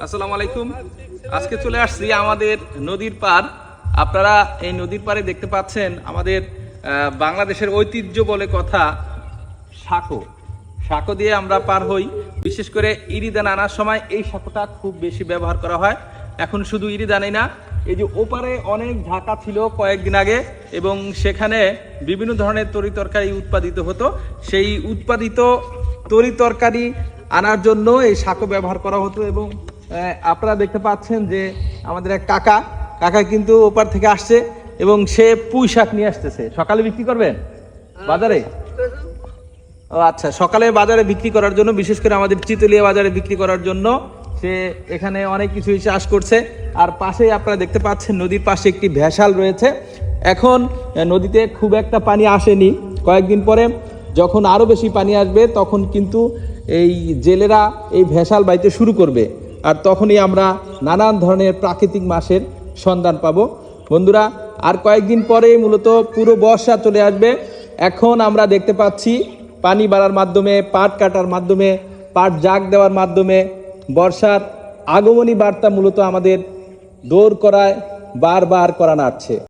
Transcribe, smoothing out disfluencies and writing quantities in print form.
আসসালামু আলাইকুম। আজকে চলে আসছি আমাদের নদীর পার। আপনারা এই নদীর পাড়ে দেখতে পাচ্ছেন আমাদের বাংলাদেশের ঐতিহ্য বলে কথা সাঁকো। সাঁকো দিয়ে আমরা পার হই। বিশেষ করে ইরিদান আনার সময় এই সাঁকোটা খুব বেশি ব্যবহার করা হয়। এখন শুধু ইরিদানই না, এই যে ওপারে অনেক ঢাকা ছিল কয়েকদিন আগে, এবং সেখানে বিভিন্ন ধরনের তরি তরকারি উৎপাদিত হতো। সেই উৎপাদিত তরি তরকারি আনার জন্য এই সাঁকো ব্যবহার করা হতো। এবং আপনারা দেখতে পাচ্ছেন যে আমাদের এক কাকা কিন্তু ওপার থেকে আসছে এবং সে পুঁই শাক নিয়ে আসতেছে। সকালে বিক্রি করবেন বাজারে? ও আচ্ছা, সকালে বাজারে বিক্রি করার জন্য, বিশেষ করে আমাদের চিতলিয়া বাজারে বিক্রি করার জন্য সে এখানে অনেক কিছুই চাষ করছে। আর পাশেই আপনারা দেখতে পাচ্ছেন নদীর পাশে একটি ভেসাল রয়েছে। এখন নদীতে খুব একটা পানি আসেনি, কয়েকদিন পরে যখন আরো বেশি পানি আসবে তখন কিন্তু এই জেলেরা এই ভেসাল বাইতে শুরু করবে, আর তখনই আমরা নানান ধরনের প্রাকৃতিক মাছের সন্ধান পাবো। বন্ধুরা, আর কয়েকদিন পরেই মূলত পুরো বর্ষা চলে আসবে। এখন আমরা দেখতে পাচ্ছি পানি বাড়ার মাধ্যমে, পাট কাটার মাধ্যমে, পাট জাগ দেওয়ার মাধ্যমে বর্ষার আগমনী বার্তা মূলত আমাদের দৌড় করায় বারবার করা নাড়ছে।